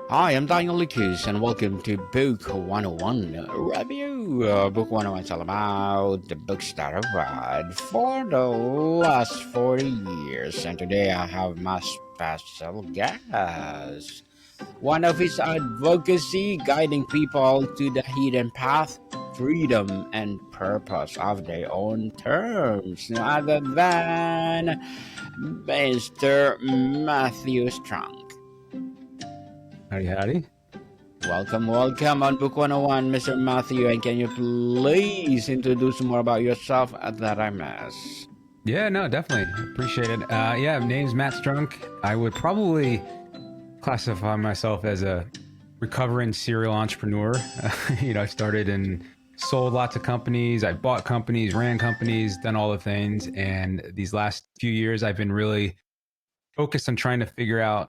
Hi, I'm Daniel Lucas, and welcome to Book 101 Review. Book 101 is all about the books that I've read for the last 40 years, and today I have my special guest. One of his advocacy guiding people to the hidden path, freedom, and purpose of their own terms, no other than Mr. Matthew Strunk. Howdy, howdy. Welcome on Book 101, Mr. Matthew. And can you please introduce more about yourself that I miss? Yeah, no, definitely. Appreciate it. Name's Matt Strunk. I would probably classify myself as a recovering serial entrepreneur. I started and sold lots of companies. I bought companies, ran companies, done all the things. And these last few years, I've been really focused on trying to figure out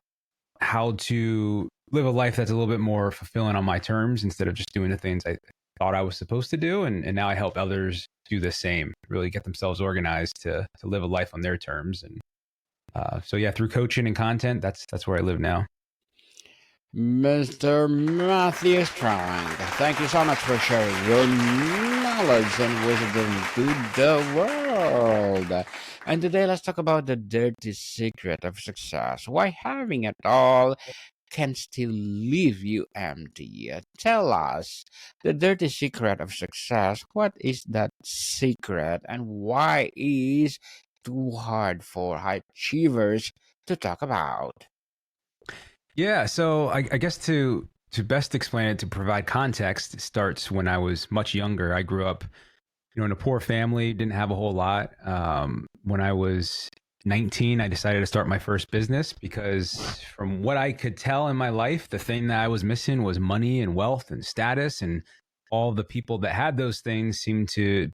how to live a life that's a little bit more fulfilling on my terms instead of just doing the things I thought I was supposed to do. And now I help others do the same, really get themselves organized to live a life on their terms. And through coaching and content, that's where I live now. Mr. Matthew Strunk, thank you so much for sharing your knowledge and wisdom to the world. And today let's talk about the dirty secret of success. Why having it all can still leave you empty. Tell us the dirty secret of success. What is that secret, and why is too hard for high achievers to talk about? Yeah, so I guess to best explain it, to provide context, it starts when I was much younger. I grew up, in a poor family, didn't have a whole lot. When I was 19, I decided to start my first business because from what I could tell in my life, the thing that I was missing was money and wealth and status, and all the people that had those things seemed to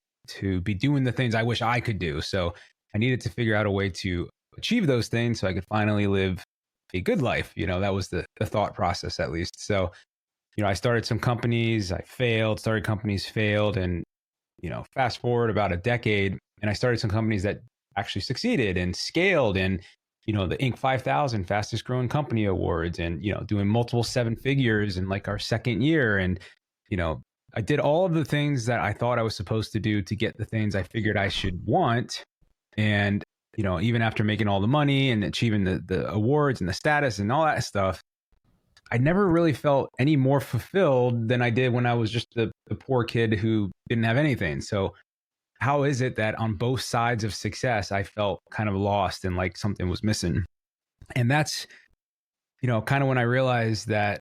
be doing the things I wish I could do. So I needed to figure out a way to achieve those things so I could finally live a good life. That was the thought process, at least. So, I started some companies, I failed, started companies, failed. And, fast forward about a decade, and I started some companies that actually succeeded and scaled, and the Inc. 5000 fastest growing company awards, and doing multiple seven figures in like our second year. And I did all of the things that I thought I was supposed to do to get the things I figured I should want. And even after making all the money and achieving the awards and the status and all that stuff, I never really felt any more fulfilled than I did when I was just the poor kid who didn't have anything. So how is it that on both sides of success, I felt kind of lost and like something was missing? And that's, kind of when I realized that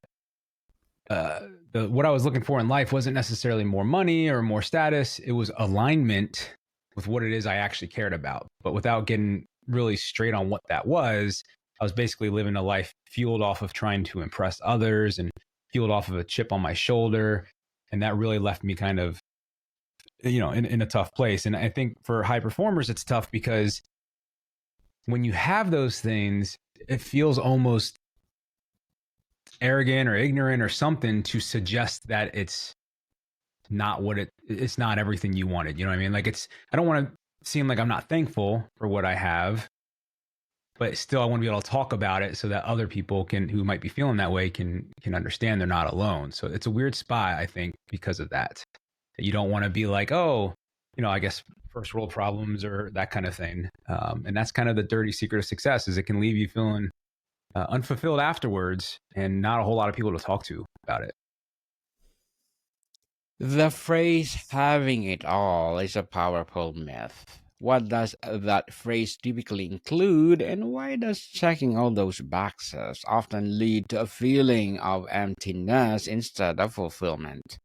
what I was looking for in life wasn't necessarily more money or more status. It was alignment with what it is I actually cared about. But without getting really straight on what that was, I was basically living a life fueled off of trying to impress others and fueled off of a chip on my shoulder. And that really left me kind of, in a tough place. And I think for high performers, it's tough because when you have those things, it feels almost arrogant or ignorant or something to suggest that it's not it's not everything you wanted. You know what I mean? Like I don't want to seem like I'm not thankful for what I have, but still I want to be able to talk about it so that other people who might be feeling that way can understand they're not alone. So it's a weird spot, I think, because of that you don't want to be like, oh, I guess first world problems or that kind of thing. And that's kind of the dirty secret of success, is it can leave you feeling unfulfilled afterwards and not a whole lot of people to talk to about it. The phrase having it all is a powerful myth. What does that phrase typically include, and why does checking all those boxes often lead to a feeling of emptiness instead of fulfillment?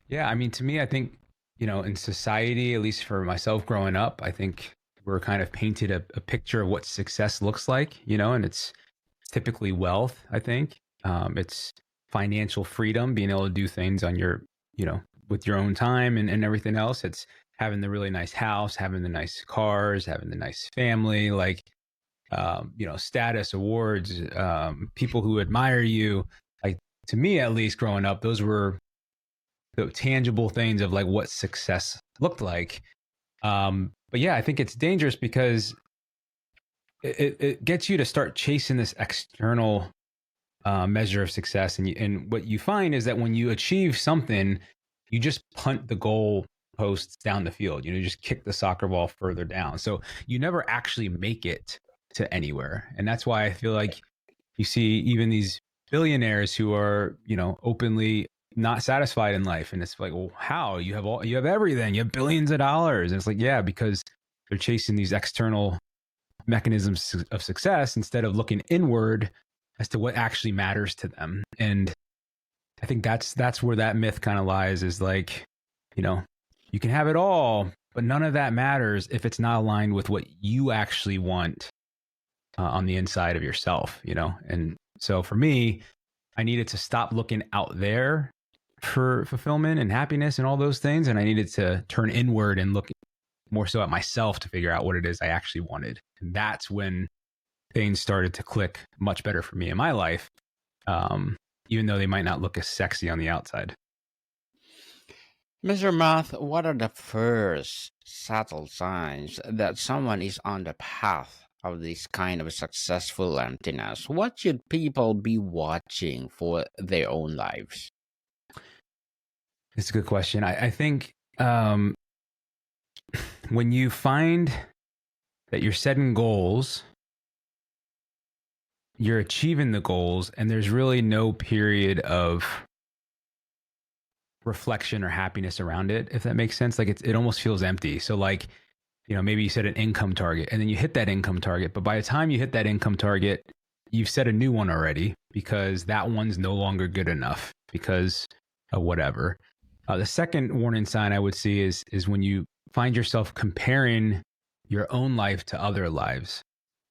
Yeah, I mean, to me, I think, in society, at least for myself growing up, I think we're kind of painted a picture of what success looks like, and it's typically wealth, I think. It's financial freedom, being able to do things on your, with your own time and everything else. It's having the really nice house, having the nice cars, having the nice family, like, status, awards, people who admire you. Like, to me, at least growing up, those were the tangible things of like what success looked like. But yeah, I think it's dangerous because it gets you to start chasing this external measure of success. And what you find is that when you achieve something, you just punt the goal posts down the field. You just kick the soccer ball further down. So you never actually make it to anywhere. And that's why I feel like you see even these billionaires who are, openly not satisfied in life. And it's like, well, how? You have everything. You have billions of dollars. And it's like, yeah, because they're chasing these external mechanisms of success instead of looking inward as to what actually matters to them. And I think that's where that myth kind of lies, is like, you can have it all, but none of that matters if it's not aligned with what you actually want on the inside of yourself, And so for me, I needed to stop looking out there for fulfillment and happiness and all those things. And I needed to turn inward and look more so at myself to figure out what it is I actually wanted. And that's when things started to click much better for me in my life, even though they might not look as sexy on the outside. Mr. Math, what are the first subtle signs that someone is on the path of this kind of successful emptiness? What should people be watching for their own lives? It's a good question. I think when you find that you're setting goals, you're achieving the goals, and there's really no period of reflection or happiness around it, if that makes sense. Like it almost feels empty. So like, maybe you set an income target and then you hit that income target, but by the time you hit that income target, you've set a new one already because that one's no longer good enough because of whatever. The second warning sign I would see is when you find yourself comparing your own life to other lives.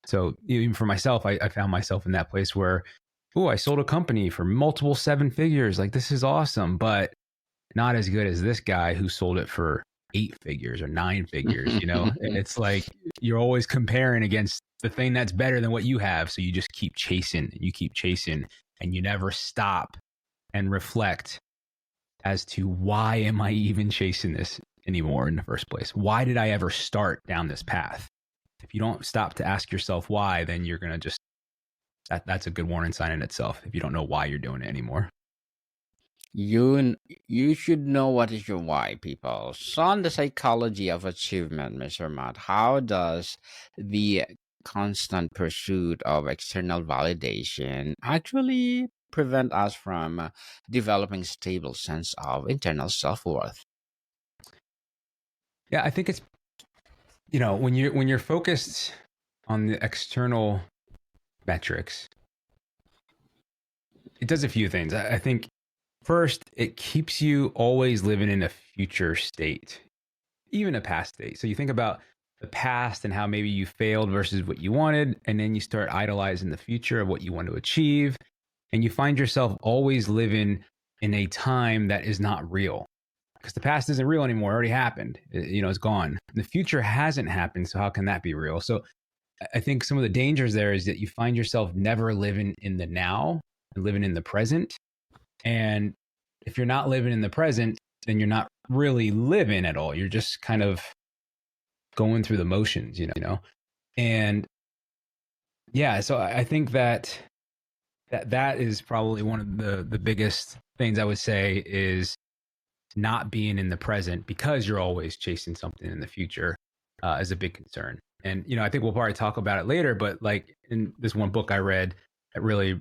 So even for myself, I found myself in that place where, I sold a company for multiple 7 figures. Like, this is awesome, but not as good as this guy who sold it for 8 figures or 9 figures. It's like you're always comparing against the thing that's better than what you have. So you just keep chasing and you never stop and reflect as to why am I even chasing this anymore in the first place? Why did I ever start down this path? If you don't stop to ask yourself why, then you're going to just, that's a good warning sign in itself if you don't know why you're doing it anymore. You should know what is your why, people. So on the psychology of achievement, Mr. Matt, how does the constant pursuit of external validation actually prevent us from developing stable sense of internal self-worth? Yeah, I think it's, when you're focused on the external metrics, it does a few things. I think first, it keeps you always living in a future state, even a past state. So you think about the past and how maybe you failed versus what you wanted, and then you start idolizing the future of what you want to achieve, and you find yourself always living in a time that is not real because the past isn't real anymore. It already happened. It's gone. The future hasn't happened, so how can that be real? So I think some of the dangers there is that you find yourself never living in the now and living in the present. And if you're not living in the present, then you're not really living at all. You're just kind of going through the motions, And yeah, so I think that is probably one of the biggest things I would say is not being in the present because you're always chasing something in the future is a big concern. And, I think we'll probably talk about it later, but like in this one book I read that really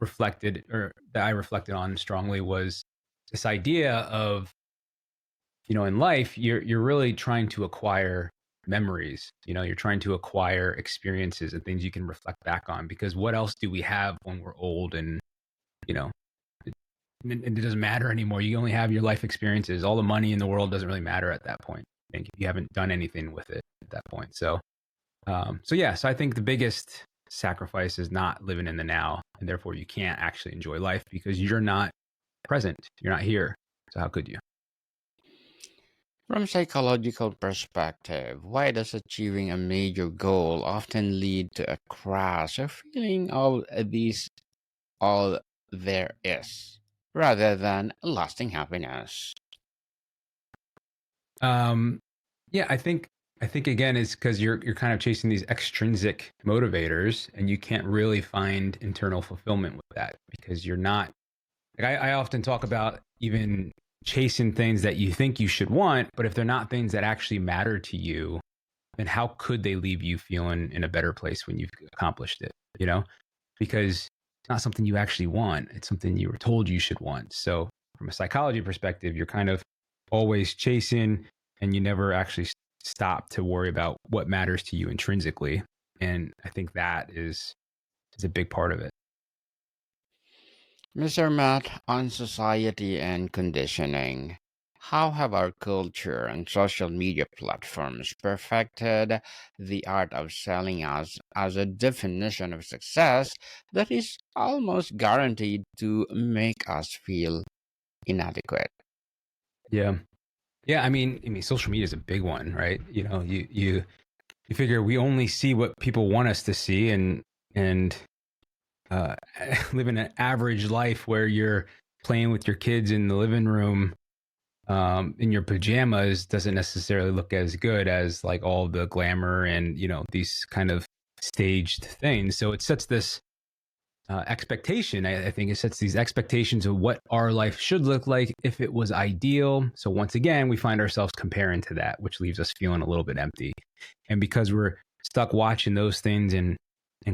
reflected, or that I reflected on strongly, was this idea of, in life, you're really trying to acquire memories. You're trying to acquire experiences and things you can reflect back on, because what else do we have when we're old and, it doesn't matter anymore. You only have your life experiences. All the money in the world doesn't really matter at that point. I think if you haven't done anything with it at that point. So I think the biggest sacrifice is not living in the now, and therefore you can't actually enjoy life because you're not present. You're not here. So how could you? From psychological perspective, why does achieving a major goal often lead to a crash or feeling of this all there is, rather than lasting happiness? Yeah, I think I think again it's because you're kind of chasing these extrinsic motivators, and you can't really find internal fulfillment with that because you're not. Like I often talk about even chasing things that you think you should want, but if they're not things that actually matter to you, then how could they leave you feeling in a better place when you've accomplished it? You know, because it's not something you actually want; it's something you were told you should want. So, from a psychology perspective, you're kind of always chasing, and you never actually stop to worry about what matters to you intrinsically. And I think that is a big part of it. Mr. Matt, on society and conditioning, how have our culture and social media platforms perfected the art of selling us as a definition of success that is almost guaranteed to make us feel inadequate? Yeah. Yeah, I mean, social media is a big one, right? You know, you figure we only see what people want us to see, and uh, living an average life where you're playing with your kids in the living room in your pajamas doesn't necessarily look as good as like all the glamour and these kind of staged things. So it sets this expectation. I think it sets these expectations of what our life should look like if it was ideal. So once again, we find ourselves comparing to that, which leaves us feeling a little bit empty. And because we're stuck watching those things and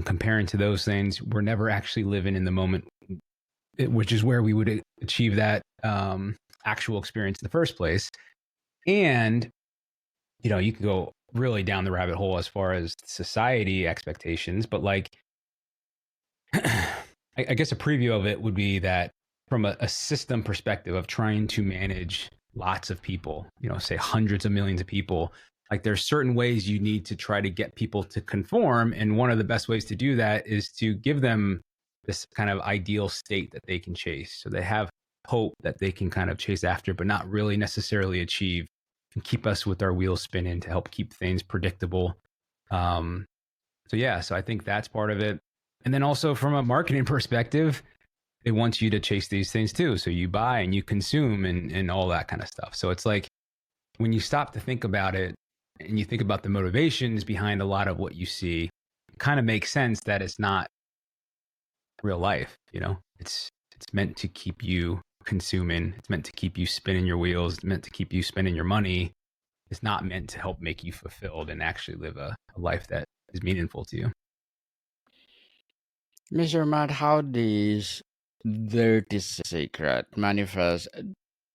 comparing to those things, we're never actually living in the moment, which is where we would achieve that actual experience in the first place. And you can go really down the rabbit hole as far as society expectations, but like I guess a preview of it would be that from a system perspective of trying to manage lots of people, say hundreds of millions of people, like there's certain ways you need to try to get people to conform. And one of the best ways to do that is to give them this kind of ideal state that they can chase. So they have hope that they can kind of chase after, but not really necessarily achieve, and keep us with our wheels spinning to help keep things predictable. So I think that's part of it. And then also from a marketing perspective, it wants you to chase these things too. So you buy and you consume and all that kind of stuff. So it's like when you stop to think about it and you think about the motivations behind a lot of what you see, it kind of makes sense that it's not real life. It's meant to keep you consuming. It's meant to keep you spinning your wheels. It's meant to keep you spending your money. It's not meant to help make you fulfilled and actually live a life that is meaningful to you. Mr. Matt, how does dirty secret manifest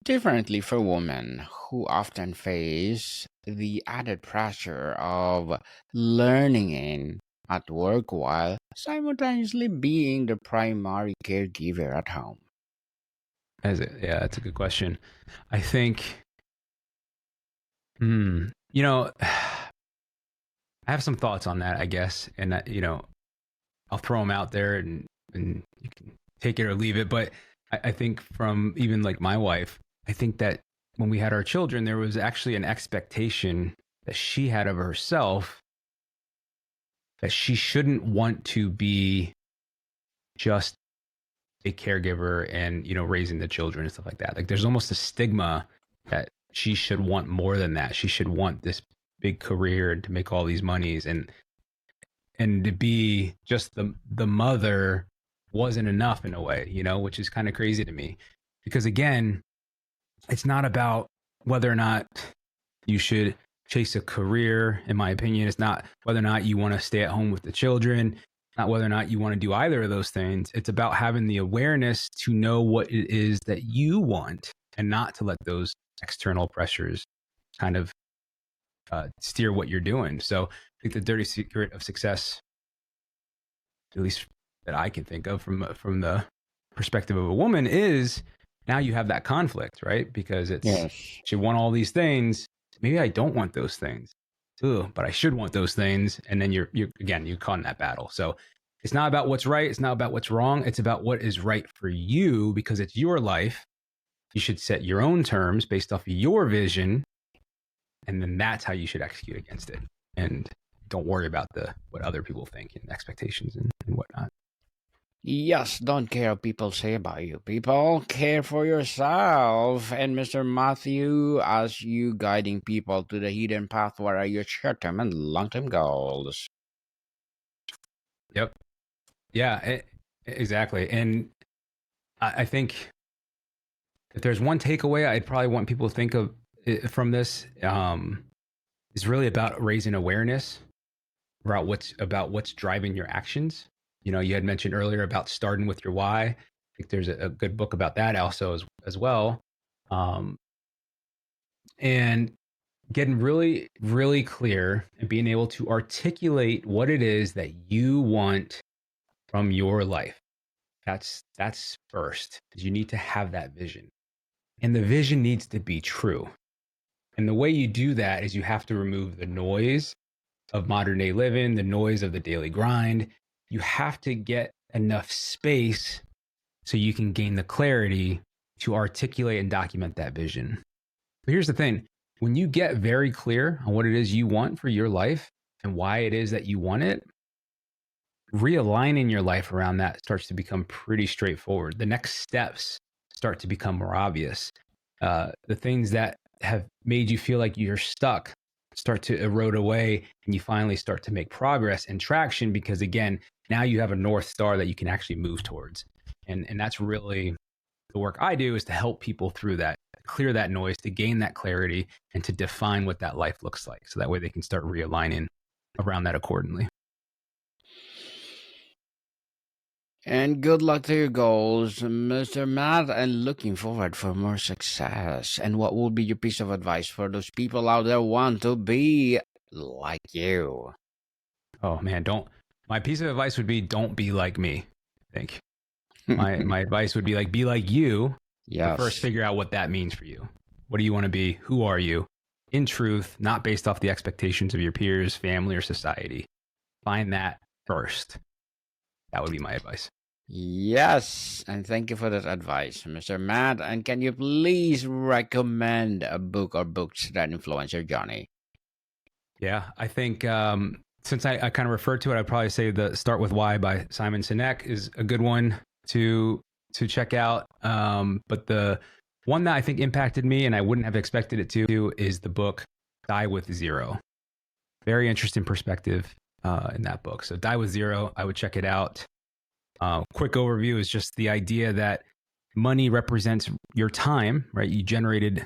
differently for women who often face the added pressure of learning in at work while simultaneously being the primary caregiver at home? Yeah, that's a good question. I think, hmm, you know, I have some thoughts on that, I guess, and I'll throw them out there, and you can take it or leave it. But I think from even like my wife, I think that when we had our children, there was actually an expectation that she had of herself that she shouldn't want to be just a caregiver and raising the children and stuff like that. Like there's almost a stigma that she should want more than that. She should want this big career and to make all these monies, and to be just the mother wasn't enough in a way, which is kind of crazy to me. Because again, it's not about whether or not you should chase a career. In my opinion, it's not whether or not you want to stay at home with the children, not whether or not you want to do either of those things. It's about having the awareness to know what it is that you want and not to let those external pressures kind of steer what you're doing. So I think the dirty secret of success, at least that I can think of from the perspective of a woman, is now you have that conflict, right? Because Yes. she want all these things. Maybe I don't want those things. Ugh, but I should want those things. And then you're caught in that battle. So it's not about what's right. It's not about what's wrong. It's about what is right for you because it's your life. You should set your own terms based off of your vision. And then that's how you should execute against it. And don't worry about what other people think and expectations and whatnot. Yes, don't care what people say about you. People care for yourself. And Mr. Matthew, as you guiding people to the hidden path, what are your short-term and long-term goals? Yep. Yeah, exactly. And I think if there's one takeaway I'd probably want people to think of from this, is really about raising awareness about what's driving your actions. You know, you had mentioned earlier about starting with your why. I think there's a good book about that also as well. Um, and getting really, really clear and being able to articulate what it is that you want from your life. That's first, because you need to have that vision. And the vision needs to be true. And the way you do that is you have to remove the noise of modern day living, the noise of the daily grind. You have to get enough space so you can gain the clarity to articulate and document that vision. But here's the thing, when you get very clear on what it is you want for your life and why it is that you want it, realigning your life around that starts to become pretty straightforward. The next steps start to become more obvious. The things that have made you feel like you're stuck start to erode away, and you finally start to make progress and traction because, again, now you have a North Star that you can actually move towards. And that's really the work I do, is to help people through that, clear that noise, to gain that clarity, and to define what that life looks like. So that way they can start realigning around that accordingly. And good luck to your goals, Mr. Matt, and looking forward for more success. And what would be your piece of advice for those people out there who want to be like you? Oh man, my piece of advice would be don't be like me. I think my advice would be like, be like you, but first Yes. figure out what that means for you. What do you want to be? Who are you? In truth, not based off the expectations of your peers, family, or society. Find that first. That would be my advice. Yes, and thank you for that advice, Mr. Matt. And can you please recommend a book or books that influence your journey? Yeah, I think since I kind of referred to it, I'd probably say the Start With Why by Simon Sinek is a good one to check out. But the one that I think impacted me and I wouldn't have expected it to is the book Die With Zero. Very interesting perspective in that book. So Die With Zero, I would check it out. Quick overview is just the idea that money represents your time, right? You generated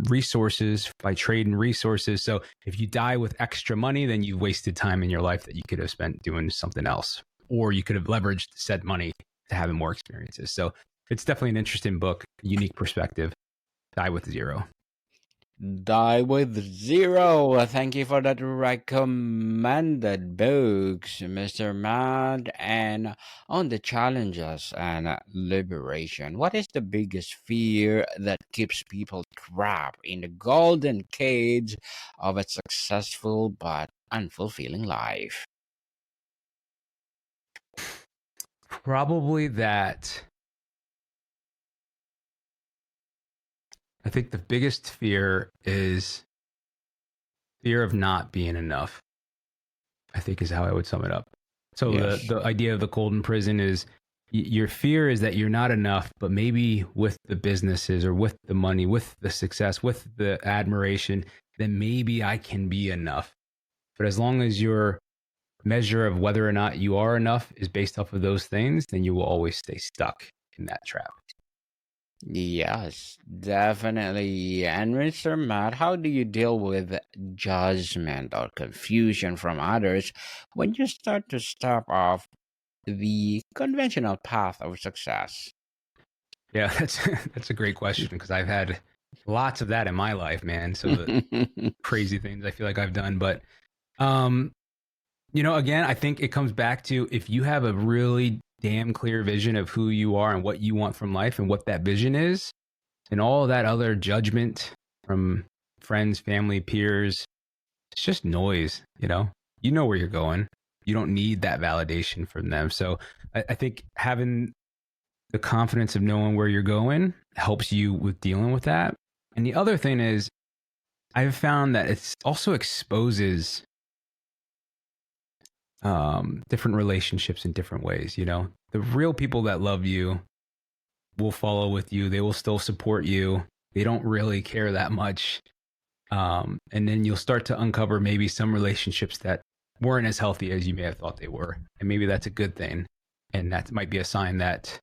resources by trading resources. So if you die with extra money, then you've wasted time in your life that you could have spent doing something else, or you could have leveraged said money to having more experiences. So it's definitely an interesting book, unique perspective. Die With Zero. Die with Zero. Thank you for that recommended books, Mr. Matt. And on the challenges and liberation, what is the biggest fear that keeps people trapped in the golden cage of a successful but unfulfilling life? Probably that. I think the biggest fear is fear of not being enough, I think is how I would sum it up. So Yes. the idea of the golden prison is your fear is that you're not enough, but maybe with the businesses or with the money, with the success, with the admiration, then maybe I can be enough. But as long as your measure of whether or not you are enough is based off of those things, then you will always stay stuck in that trap. Yes, definitely. And Mr. Matt, how do you deal with judgment or confusion from others when you start to step off the conventional path of success? Yeah, that's a great question because I've had lots of that in my life, man. So the crazy things I feel like I've done, but um, again, I think it comes back to if you have a really damn clear vision of who you are and what you want from life and what that vision is, and all that other judgment from friends, family, peers, it's just noise. You know where you're going. You don't need that validation from them. So I think having the confidence of knowing where you're going helps you with dealing with that. And the other thing is, I've found that it also exposes different relationships in different ways. The real people that love you will follow with you. They will still support you. They don't really care that much. And then you'll start to uncover maybe some relationships that weren't as healthy as you may have thought they were. And maybe that's a good thing. And that might be a sign that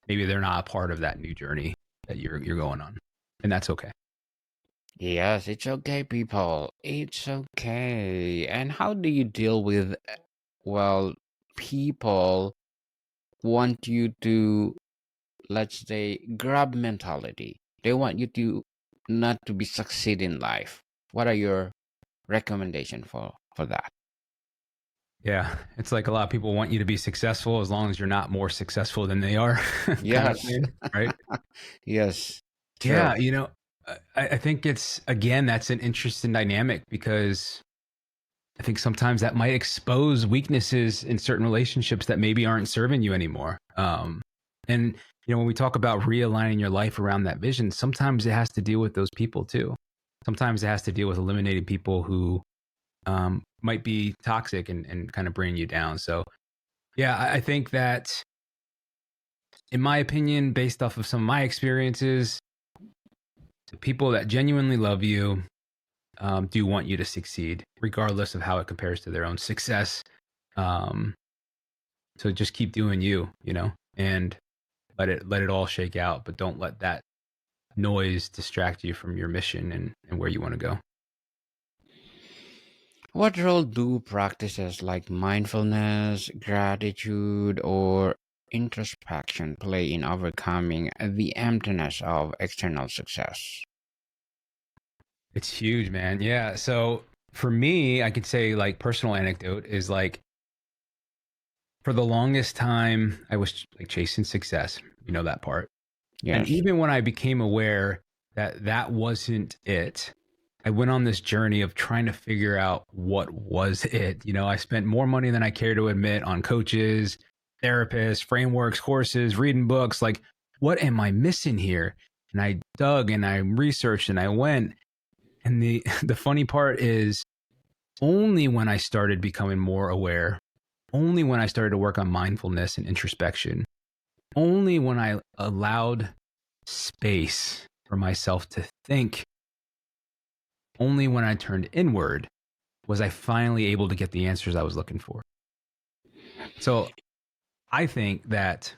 maybe they're not a part of that new journey that you're going on. And that's okay. Yes, it's okay, people. It's okay. And how do you deal with, well, people want you to, let's say, grab mentality? They want you to not to be succeed in life. What are your recommendation for that? Yeah. It's like a lot of people want you to be successful as long as you're not more successful than they are, kind of Yes. thing. Right. Yes. True. Yeah. I think it's, again, that's an interesting dynamic because I think sometimes that might expose weaknesses in certain relationships that maybe aren't serving you anymore. And when we talk about realigning your life around that vision, sometimes it has to deal with those people too. Sometimes it has to deal with eliminating people who might be toxic and kind of bring you down. So, yeah, I think that, in my opinion, based off of some of my experiences, the people that genuinely love you do want you to succeed, regardless of how it compares to their own success. Um, so just keep doing you, and let it all shake out, but don't let that noise distract you from your mission and where you want to go. What role do practices like mindfulness, gratitude, or introspection play in overcoming the emptiness of external success? It's huge, man. Yeah. So for me, I could say, like, personal anecdote is like, for the longest time, I was like chasing success, that part. And Yes. even when I became aware that that wasn't it, I went on this journey of trying to figure out what was it. I spent more money than I care to admit on coaches, therapists, frameworks, courses, reading books. Like, what am I missing here? And I dug and I researched and I went. And the the funny part is, only when I started becoming more aware, only when I started to work on mindfulness and introspection, only when I allowed space for myself to think, only when I turned inward was I finally able to get the answers I was looking for. So I think that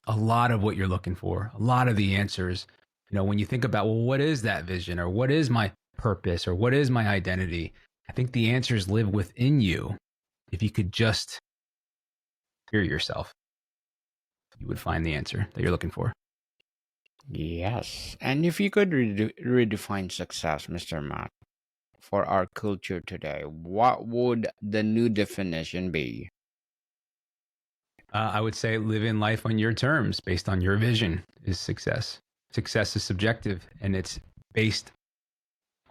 a lot of what you're looking for, a lot of the answers, when you think about, well, what is that vision, or what is my purpose, or what is my identity? I think the answers live within you. If you could just hear yourself, you would find the answer that you're looking for. Yes. And if you could redefine success, Mr. Matt, for our culture today, what would the new definition be? I would say living life on your terms based on your vision is success. Success is subjective, and it's based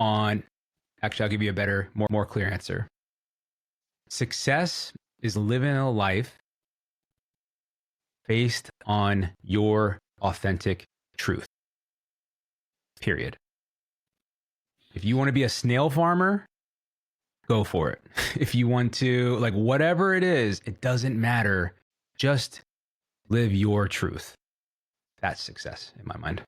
on, actually, I'll give you a better, more clear answer. Success is living a life based on your authentic truth, period. If you want to be a snail farmer, go for it. If you want to, like, whatever it is, it doesn't matter. Just live your truth. That's success in my mind.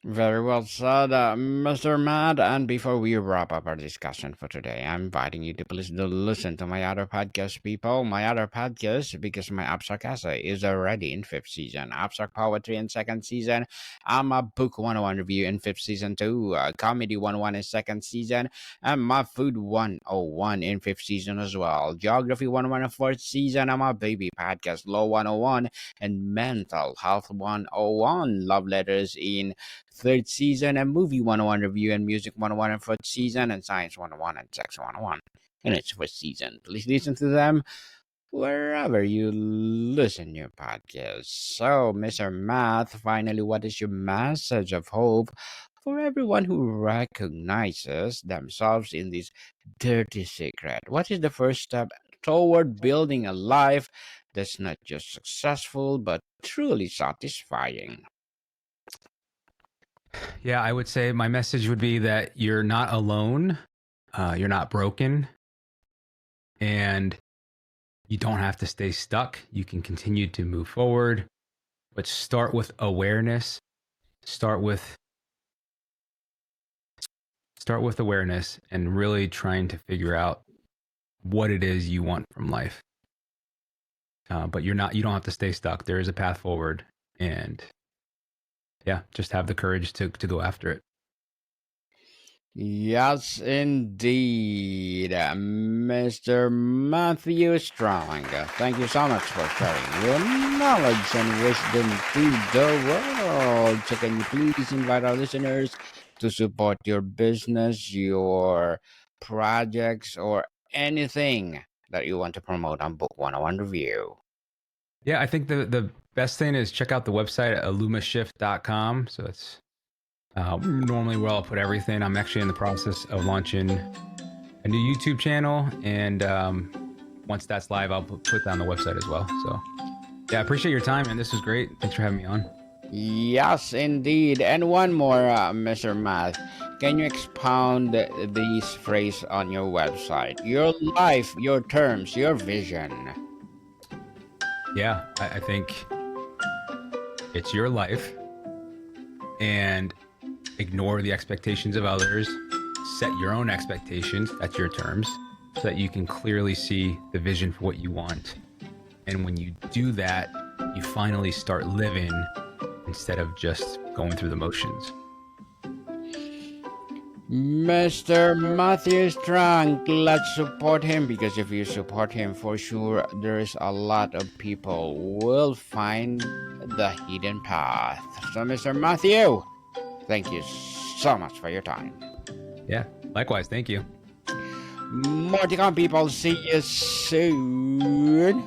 Very well said, Mr. Matt. And before we wrap up our discussion for today, I'm inviting you to please do listen to my other podcast, people. My other podcast, because my Abstract Essay is already in fifth season. Abstract Poetry in second season. I'm a Book 101 review in fifth season too. Comedy 101 in second season. And my Food 101 in fifth season as well. Geography 101 in fourth season. I'm a Baby Podcast Law 101 and Mental Health 101. Love Letters in third season, and Movie 101 review and Music 101 and fourth season, and Science 101 and Sex 101 in its first season. Please listen to them wherever you listen your podcast. So, Mr. Math, finally, what is your message of hope for everyone who recognizes themselves in this dirty secret? What is the first step toward building a life that's not just successful but truly satisfying? Yeah, I would say my message would be that you're not alone. You're not broken. And you don't have to stay stuck. You can continue to move forward, but start with awareness. Start with awareness and really trying to figure out what it is you want from life. But you don't have to stay stuck. There is a path forward, and yeah, just have the courage to go after it. Yes, indeed, Mr. Matthew Strunk. Thank you so much for sharing your knowledge and wisdom to the world. So, can you please invite our listeners to support your business, your projects, or anything that you want to promote on Book 101 Review? Yeah, I think the best thing is check out the website at illumiShift.com. So it's normally where I'll put everything. I'm actually in the process of launching a new YouTube channel, and once that's live, I'll put that on the website as well. So yeah, I appreciate your time, and this was great. Thanks for having me on. Yes, indeed. And one more, Mr. Matt. Can you expound this phrase on your website? Your life, your terms, your vision. Yeah, I think it's your life, and ignore the expectations of others. Set your own expectations, that's your terms, so that you can clearly see the vision for what you want. And when you do that, you finally start living instead of just going through the motions. Mr. Matthew Strunk, let's support him, because if you support him, for sure there is a lot of people will find the hidden path. So, Mr. Matthew, thank you so much for your time. Yeah, likewise. Thank you. More to come, people. See you soon.